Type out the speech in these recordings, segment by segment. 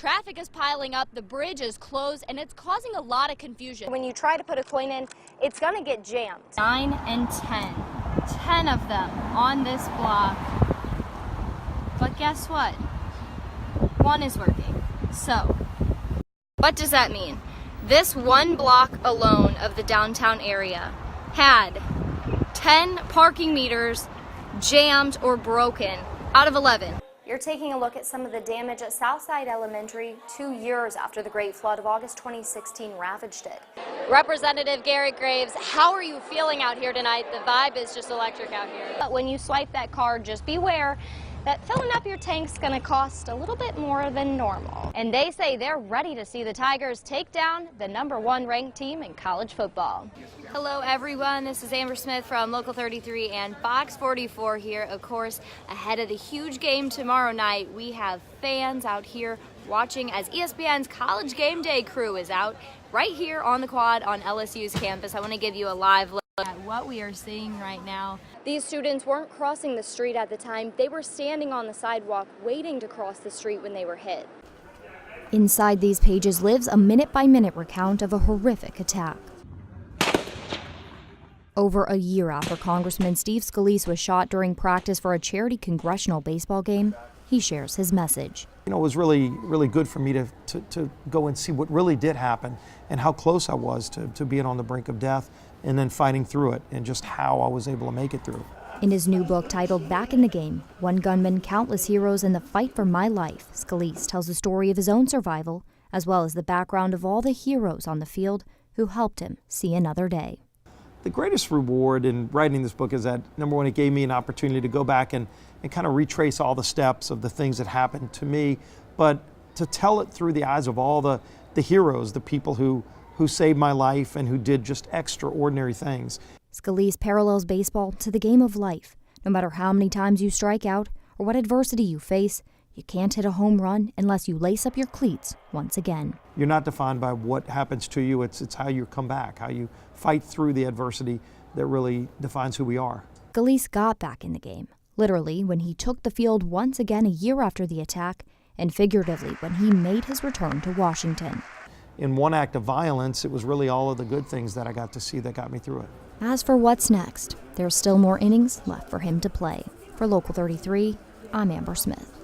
Traffic is piling up, the bridge is closed, and it's causing a lot of confusion. When you try to put a coin in, it's going to get jammed. 9 and 10. 10 of them on this block. But guess what? One is working. So, what does that mean? This one block alone of the downtown area had 10 parking meters jammed or broken out of 11. You're taking a look at some of the damage at Southside Elementary 2 years after the Great Flood of August 2016 ravaged it. Representative Garrett Graves, how are you feeling out here tonight? The vibe is just electric out here. But when you swipe that card, just beware that filling up your tank's going to cost a little bit more than normal. And they say they're ready to see the Tigers take down the #1 ranked team in college football. Hello everyone, this is Amber Smith from Local 33 and Fox 44 here. Of course, ahead of the huge game tomorrow night, we have fans out here watching as ESPN's College Game Day crew is out right here on the quad on LSU's campus. I want to give you a live look at what we are seeing right now. These students weren't crossing the street at the time. They were standing on the sidewalk waiting to cross the street when they were hit. Inside these pages lives a minute-by-minute recount of a horrific attack. Over a year after Congressman Steve Scalise was shot during practice for a charity congressional baseball game, he shares his message. You know, it was really good for me to go and see what really did happen and how close I was to being on the brink of death and then fighting through it and just how I was able to make it through. In his new book titled Back in the Game, One Gunman, Countless Heroes in the Fight for My Life, Scalise tells the story of his own survival as well as the background of all the heroes on the field who helped him see another day. The greatest reward in writing this book is that, number one, it gave me an opportunity to go back and kind of retrace all the steps of the things that happened to me, but to tell it through the eyes of all the heroes, the people who saved my life and who did just extraordinary things. Scalise parallels baseball to the game of life. No matter how many times you strike out or what adversity you face, you can't hit a home run unless you lace up your cleats once again. You're not defined by what happens to you, it's how you come back, how you fight through the adversity that really defines who we are. Scalise got back in the game, literally when he took the field once again a year after the attack, and figuratively when he made his return to Washington. In one act of violence, it was really all of the good things that I got to see that got me through it. As for what's next, there's still more innings left for him to play. For Local 33, I'm Amber Smith.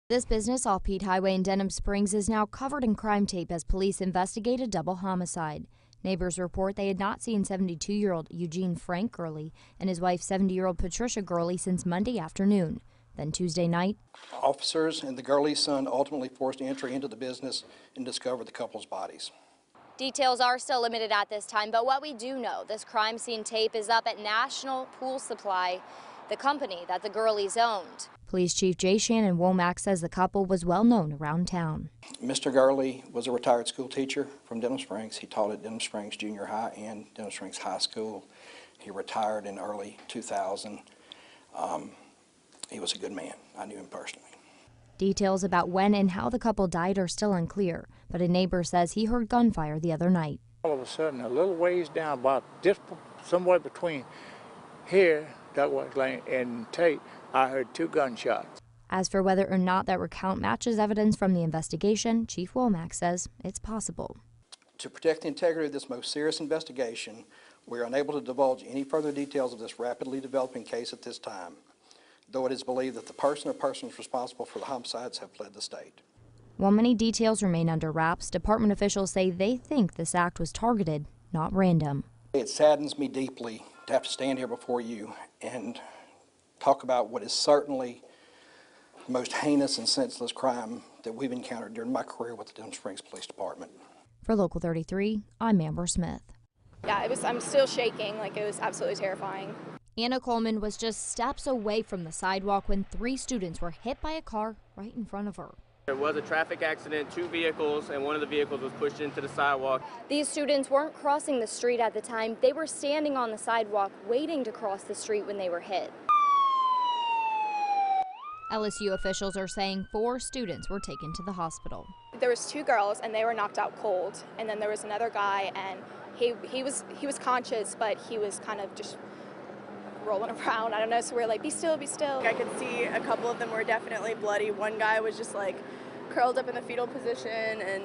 This business off Pete Highway in Denham Springs is now covered in crime tape as police investigate a double homicide. Neighbors report they had not seen 72-year-old Eugene Frank Gurley and his wife 70-year-old Patricia Gurley since Monday afternoon. Then Tuesday night, officers and the Gurley's son ultimately forced entry into the business and discovered the couple's bodies. Details are still limited at this time, but what we do know, this crime scene tape is up at National Pool Supply, the company that the Gurleys owned. Police Chief J. Shannon Womack says the couple was well known around town. Mr. Gurley was a retired school teacher from Denham Springs. He taught at Denham Springs Junior High and Denham Springs High School. He retired in early 2000. He was a good man. I knew him personally. Details about when and how the couple died are still unclear, but a neighbor says he heard gunfire the other night. All of a sudden, a little ways down, about just somewhere between here, Douglas Lane, and Tate, I heard 2 gunshots. As for whether or not that recount matches evidence from the investigation, Chief Womack says it's possible. To protect the integrity of this most serious investigation, we are unable to divulge any further details of this rapidly developing case at this time, though it is believed that the person or persons responsible for the homicides have fled the state. While many details remain under wraps, department officials say they think this act was targeted, not random. It saddens me deeply to have to stand here before you and talk about what is certainly the most heinous and senseless crime that we've encountered during my career with the Denham Springs Police Department. For Local 33, I'm Amber Smith. Yeah, I'm still shaking. It was absolutely terrifying. Anna Coleman was just steps away from the sidewalk when 3 students were hit by a car right in front of her. There was a traffic accident, 2 vehicles, and one of the vehicles was pushed into the sidewalk. These students weren't crossing the street at the time. They were standing on the sidewalk waiting to cross the street when they were hit. LSU officials are saying 4 students were taken to the hospital. There was 2 girls and they were knocked out cold, and then there was another guy and he was conscious, but he was kind of just rolling around. I don't know, so we're like, be still, be still. I could see a couple of them were definitely bloody. One guy was just curled up in the fetal position and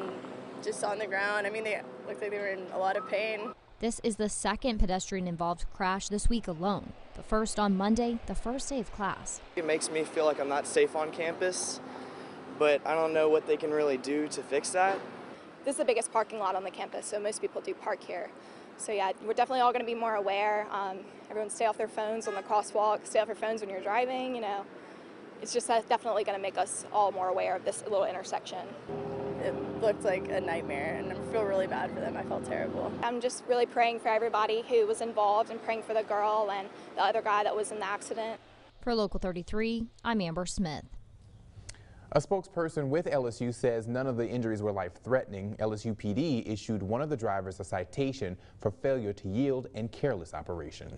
just on the ground. I mean, they looked like they were in a lot of pain. This is the second pedestrian-involved crash this week alone. The first on Monday, the first day of class. It makes me feel like I'm not safe on campus, but I don't know what they can really do to fix that. This is the biggest parking lot on the campus, so most people do park here. So yeah, we're definitely all going to be more aware. Everyone stay off their phones on the crosswalk, stay off your phones when you're driving, you know. It's just definitely going to make us all more aware of this little intersection. It looked like a nightmare, and I feel really bad for them. I felt terrible. I'm just really praying for everybody who was involved and praying for the girl and the other guy that was in the accident. For Local 33, I'm Amber Smith. A spokesperson with LSU says none of the injuries were life-threatening. LSU PD issued one of the drivers a citation for failure to yield and careless operation.